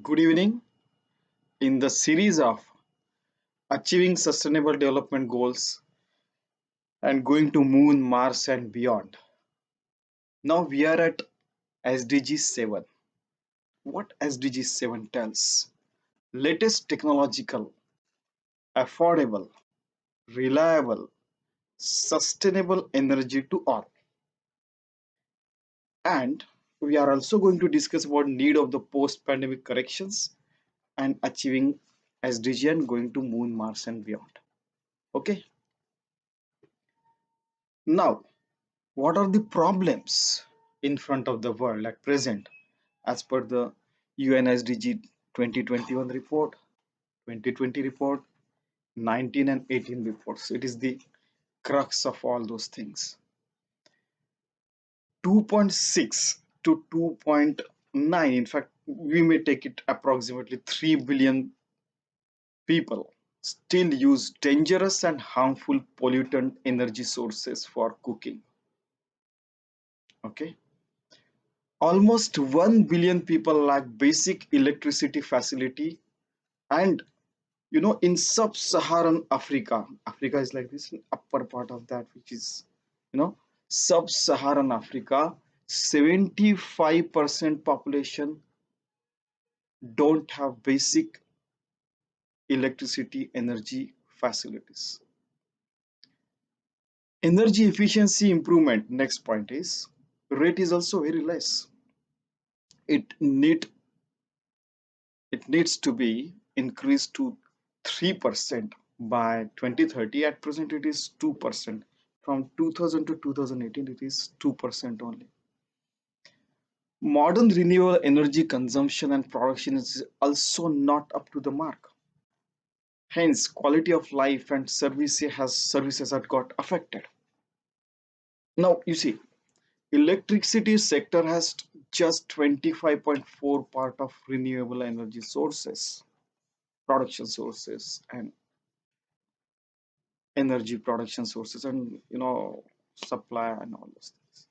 Good evening. In the series of Achieving Sustainable Development Goals and Going to Moon, Mars, and Beyond. Now we are at SDG 7. What SDG 7 tells? Latest technological, affordable, reliable, sustainable energy to all. And we are also going to discuss about need of the post-pandemic corrections and achieving SDG and going to Moon, Mars, and beyond. Okay. Now, what are the problems in front of the world at present as per the UN SDG 2021 report, 2020 report, 19 and 18 reports? It is the crux of all those things. 2.6 to 2.9, in fact, we may take it approximately 3 billion people still use dangerous and harmful pollutant energy sources for cooking. Okay. Almost 1 billion people lack basic electricity facility, and in Sub-Saharan Africa, Africa is like this upper part of that, which is Sub-Saharan Africa, 75% population don't have basic electricity energy facilities. Energy efficiency improvement, next point is rate is also very less. It need it needs to be increased to 3% by 2030. At present it is 2%. From 2000 to 2018 it is 2% only. Modern renewable energy consumption and production is also not up to the mark. Hence quality of life and services have got affected. Now you see, electricity sector has just 25.4 part of renewable energy sources, production sources, and energy production sources, and supply and all those things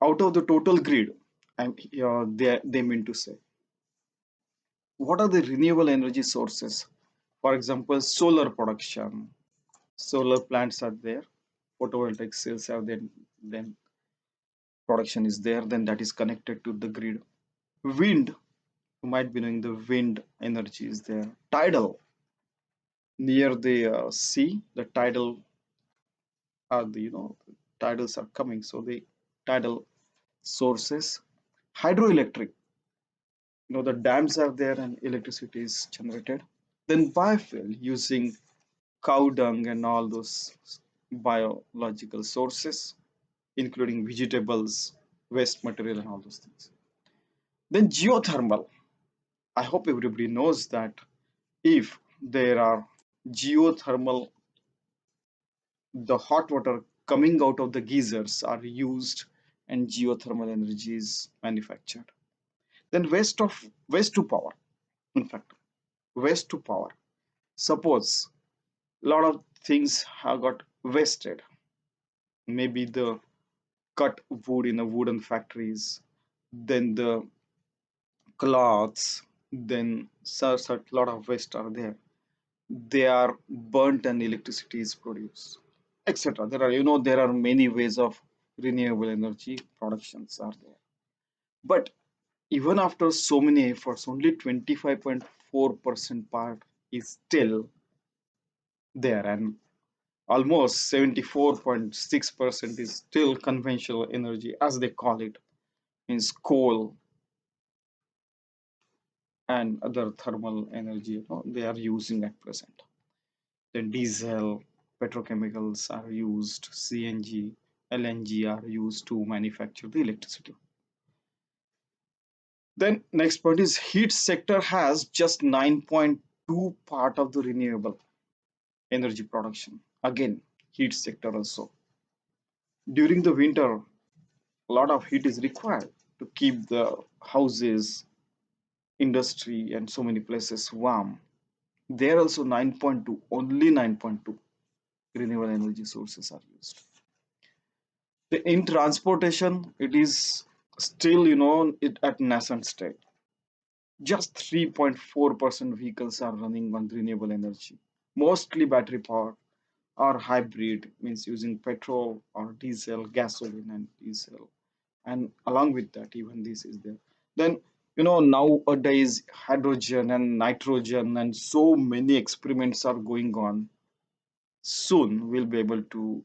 out of the total grid. And they mean to say, what are the renewable energy sources? For example, solar production. Solar plants are there, photovoltaic cells are there, then production is there, then that is connected to the grid. Wind, you might be knowing, the wind energy is there. Tidal, near the sea, the tidal are the tidals are coming, so the tidal sources. Hydroelectric, the dams are there and electricity is generated. Then biofuel, using cow dung and all those biological sources, including vegetables, waste material, and all those things. Then geothermal, I hope everybody knows that if there are geothermal, the hot water coming out of the geysers are used and geothermal energy is manufactured. Then waste to power. In fact, waste to power. Suppose a lot of things have got wasted. Maybe the cut wood in the wooden factories, then the cloths, then such a lot of waste are there. They are burnt and electricity is produced, etc. There are many ways of renewable energy productions are there. But even after so many efforts, only 25.4% part is still there, and almost 74.6% is still conventional energy, as they call it, means coal and other thermal energy they are using at present. Then diesel, petrochemicals are used, CNG, LNG are used to manufacture the electricity. Then next point is heat sector has just 9.2 part of the renewable energy production. Again, heat sector also. During the winter, a lot of heat is required to keep the houses, industry, and so many places warm. There also 9.2, only 9.2 renewable energy sources are used. In transportation, it is still it at nascent state. Just 3.4% vehicles are running on renewable energy, mostly battery power or hybrid, means using petrol or diesel, gasoline and diesel. And along with that, even this is there. Then, nowadays, hydrogen and nitrogen and so many experiments are going on. Soon we'll be able to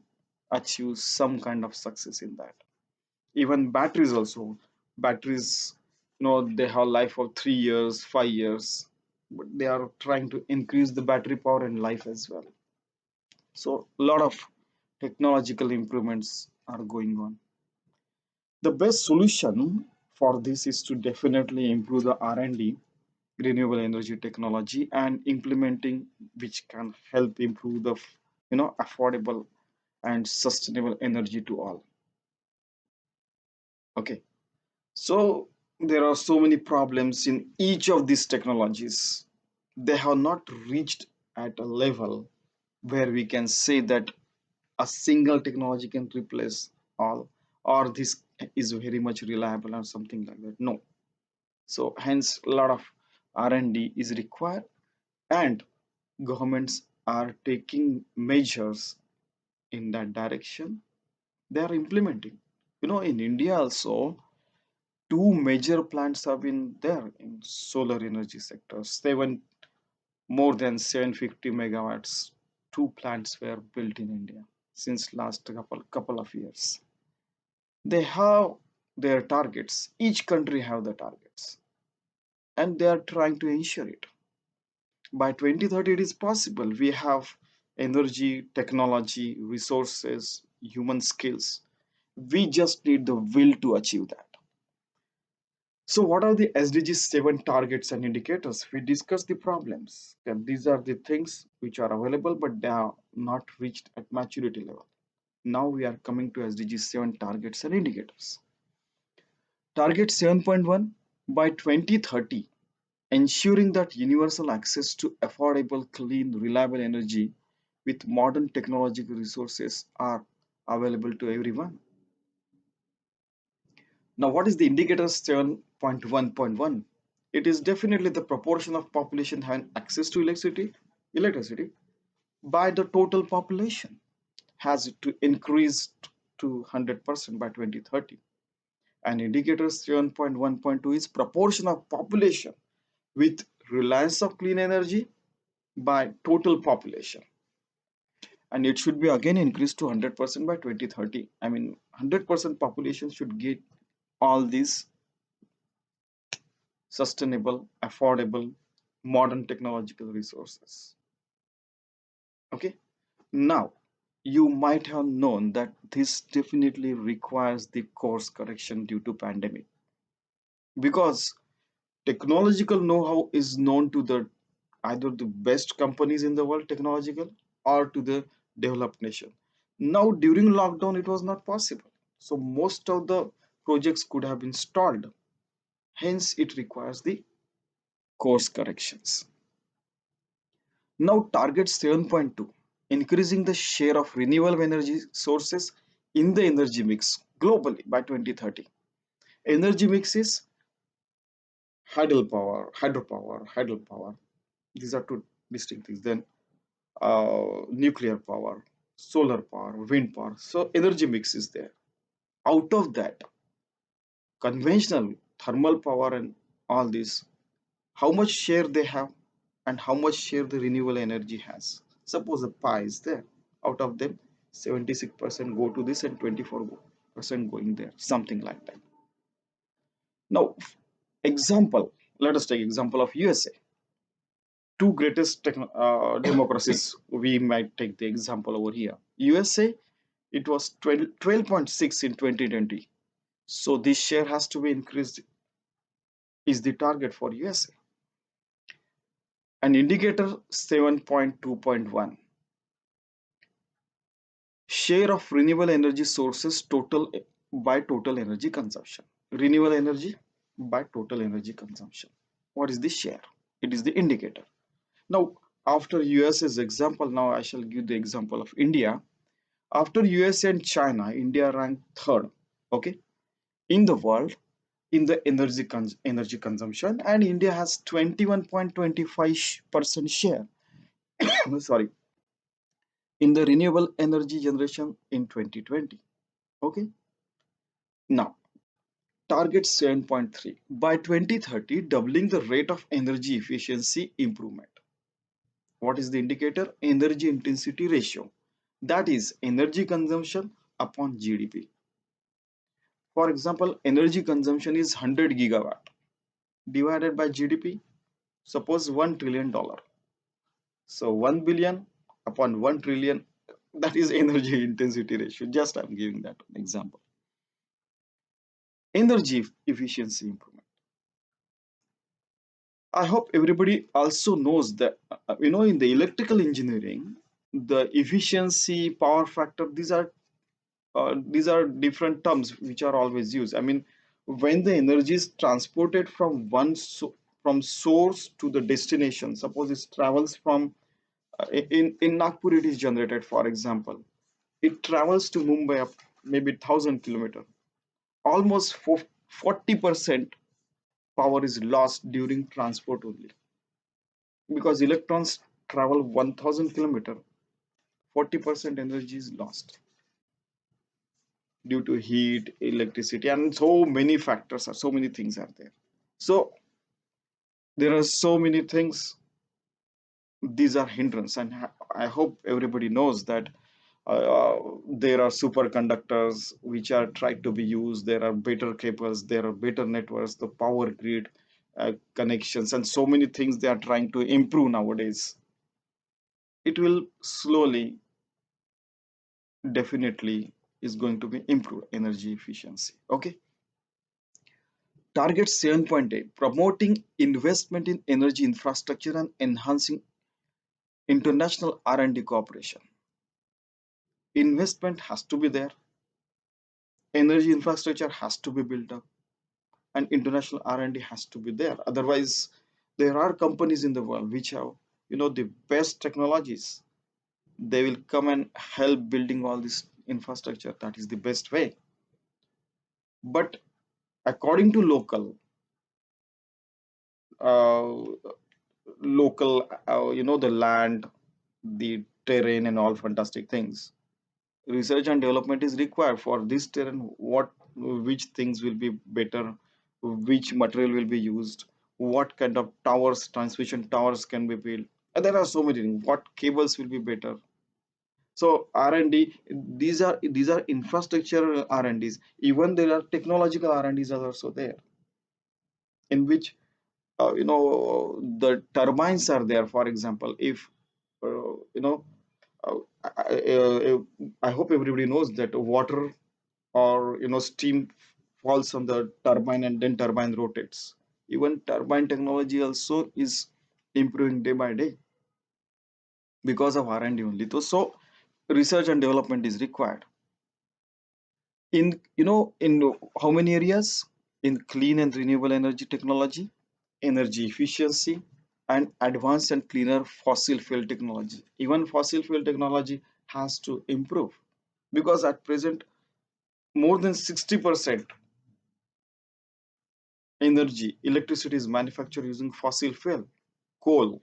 achieve some kind of success in that. Even batteries also. Batteries, they have life of 3 years, 5 years, but they are trying to increase the battery power and life as well. So a lot of technological improvements are going on. The best solution for this is to definitely improve the R&D, renewable energy technology, and implementing which can help improve the affordable and sustainable energy to all. Okay, so there are so many problems in each of these technologies. They have not reached at a level where we can say that a single technology can replace all, or this is very much reliable or something like that. No. So hence a lot of R&D is required, and governments are taking measures in that direction. They are implementing. In India also, two major plants have been there in solar energy sector. More than 750 megawatts. Two plants were built in India since last couple of years. They have their targets. Each country have the targets, and they are trying to ensure it. By 2030, it is possible. We have energy, technology, resources, human skills. We just need the will to achieve that. So, what are the SDG7 targets and indicators? We discussed the problems. And these are the things which are available, but they are not reached at maturity level. Now we are coming to SDG7 targets and indicators. Target 7.1, by 2030, ensuring that universal access to affordable, clean, reliable energy with modern technological resources are available to everyone. Now, what is the indicator 7.1.1? It is definitely the proportion of population having access to electricity by the total population has to increase to 100% by 2030. And indicator 7.1.2 is proportion of population with reliance of clean energy by total population, and it should be again increased to 100% by 2030. I mean, 100% population should get all these sustainable, affordable, modern technological resources. Okay, now you might have known that this definitely requires the course correction due to pandemic, because technological know-how is known to the either the best companies in the world technological or to the developed nation. Now during lockdown it was not possible, so most of the projects could have been stalled. Hence it requires the course corrections. Now target 7.2, increasing the share of renewable energy sources in the energy mix globally by 2030. Energy mix is hydropower. These are two distinct things. Then nuclear power, solar power, wind power. So energy mix is there. Out of that, conventional thermal power and all this, how much share they have and how much share the renewable energy has. Suppose a pie is there. Out of them, 76% go to this and 24% going there. Something like that. Now, let us take example of USA. Two greatest democracies, we might take the example over here. USA, it was 12.6 in 2020. So this share has to be increased, is the target for USA. An indicator 7.2.1. Share of renewable energy sources by total energy consumption. Renewable energy by total energy consumption. What is the share? It is the indicator. Now, after US's example, now I shall give the example of India. After USA and China, India ranked third, okay, in the world in the energy consumption, and India has 21.25% share sorry, in the renewable energy generation in 2020. Okay, now target 7.3 by 2030, doubling the rate of energy efficiency improvement. What is the indicator? Energy intensity ratio, that is energy consumption upon GDP. For example, energy consumption is 100 gigawatt divided by GDP, suppose $1 trillion. So 1 billion upon 1 trillion, that is energy intensity ratio. Just I'm giving that an example. Energy efficiency improvement. I hope everybody also knows that, in the electrical engineering, the efficiency, power factor, these are different terms which are always used. I mean, when the energy is transported from from source to the destination, suppose it travels from in Nagpur, it is generated, for example, it travels to Mumbai up maybe 1,000 kilometers. Almost 40% power is lost during transport only, because electrons travel 1,000 kilometers. 40% energy is lost due to heat, electricity, and so many factors are, so many things are there. So there are so many things. These are hindrance, and I hope everybody knows that there are superconductors which are tried to be used. There are better cables, there are better networks, the power grid connections, and so many things they are trying to improve nowadays. It will slowly, definitely, is going to be improve energy efficiency. Okay. Target 7.8, promoting investment in energy infrastructure and enhancing international R&D cooperation. Investment has to be there, energy infrastructure has to be built up, and international R&D has to be there. Otherwise, there are companies in the world which have, the best technologies. They will come and help building all this infrastructure. That is the best way. But according to uh, the land, the terrain, and all fantastic things, research and development is required for this terrain. Which things will be better, which material will be used, what kind of towers, transmission towers can be built. And there are so many things, what cables will be better. So R&D, these are infrastructure R&Ds. Even there are technological R&Ds are also there, in which the turbines are there. For example, if uh, you know I hope everybody knows that water or steam falls on the turbine, and then turbine rotates. Even turbine technology also is improving day by day because of R&D only. So research and development is required in how many areas? In clean and renewable energy technology, energy efficiency, and advanced and cleaner fossil fuel technology. Even fossil fuel technology has to improve, because at present more than 60% electricity is manufactured using fossil fuel. Coal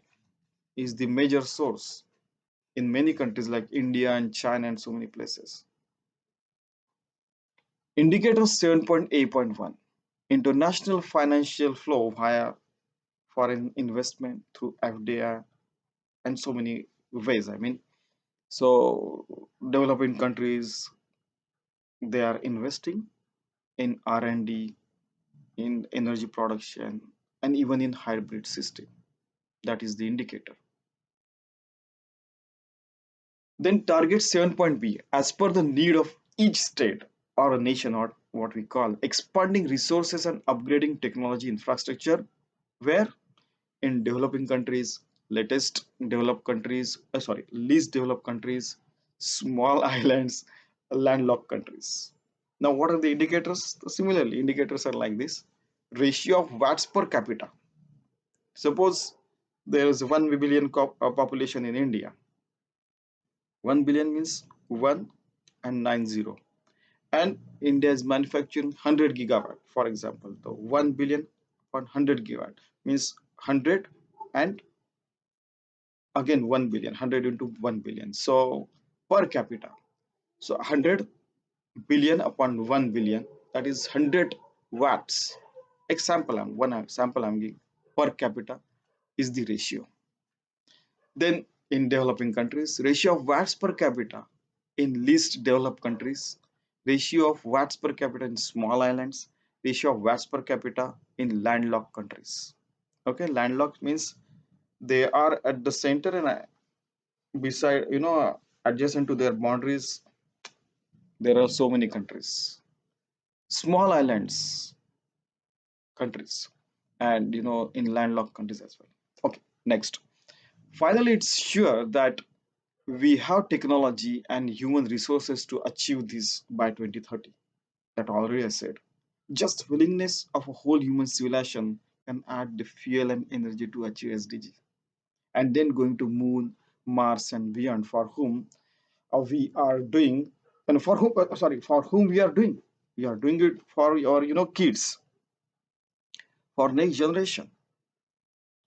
is the major source in many countries like India and China and so many places. Indicator 7.8.1, international financial flow via foreign investment through FDI and so many ways. I mean, so developing countries, they are investing in R&D, in energy production, and even in hybrid system. That is the indicator. Then target 7.B, as per the need of each state or a nation, or what we call expanding resources and upgrading technology infrastructure, where in developing countries, latest developed countries, least developed countries, small islands, landlocked countries. Now, what are the indicators? Similarly, indicators are like this: ratio of watts per capita. Suppose there is 1 billion population in India. 1 billion means 1 and 90. And India is manufacturing 100 gigawatt, for example. The 1 billion on 100 gigawatt means 100 and again 1 billion, 100 into 1 billion. So per capita. So 100 billion upon 1 billion, that is 100 watts. One example I'm giving per capita is the ratio. Then in developing countries, ratio of watts per capita in least developed countries, ratio of watts per capita in small islands, ratio of watts per capita in landlocked countries. Okay, landlocked means they are at the center and beside, adjacent to their boundaries, there are so many countries. Small islands countries and in landlocked countries as well. Okay, next. Finally, it's sure that we have technology and human resources to achieve this by 2030. That already I said. Just willingness of a whole human civilization can add the fuel and energy to achieve SDG. And then going to moon, Mars, and beyond, for whom we are doing, and for whom, for whom we are doing. We are doing it for your, kids, for next generation.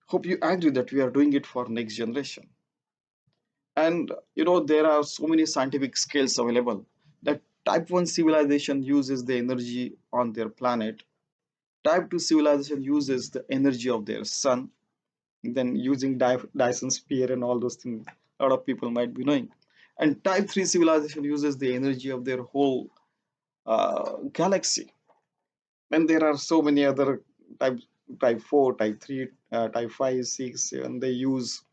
Hope you agree that we are doing it for next generation. And there are so many scientific scales available that type 1 civilization uses the energy on their planet, type 2 civilization uses the energy of their sun, then using Dyson sphere and all those things a lot of people might be knowing, and type 3 civilization uses the energy of their whole galaxy. And there are so many other type, type 4, type 3, type 5, 6, and they use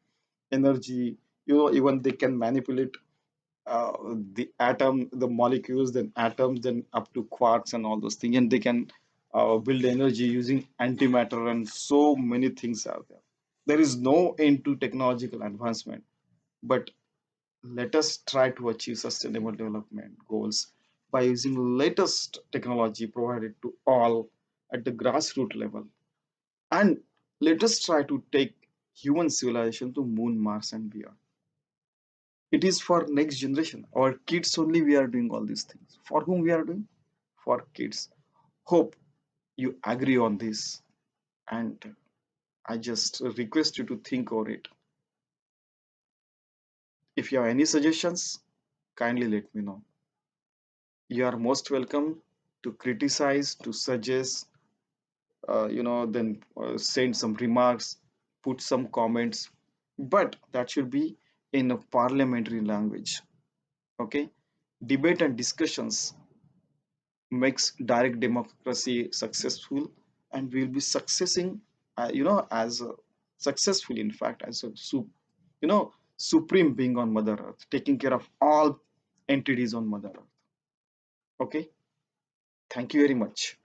energy, even they can manipulate uh, the atom, the molecules, then atoms, then up to quarks and all those things, and they can build energy using antimatter, and so many things are there. There is no end to technological advancement, but let us try to achieve sustainable development goals by using latest technology provided to all at the grassroots level, and let us try to take human civilization to moon, Mars, and beyond. It is for next generation, our kids only. We are doing all these things for whom we are doing, for kids. Hope you agree on this, and I just request you to think over it. If you have any suggestions, kindly let me know. You are most welcome to criticize, to suggest, then send some remarks, put some comments, but that should be in a parliamentary language. Okay, debate and discussions makes direct democracy successful, and we'll be successing, as a, successful, in fact, as a supreme being on Mother Earth, taking care of all entities on Mother Earth. Okay, thank you very much.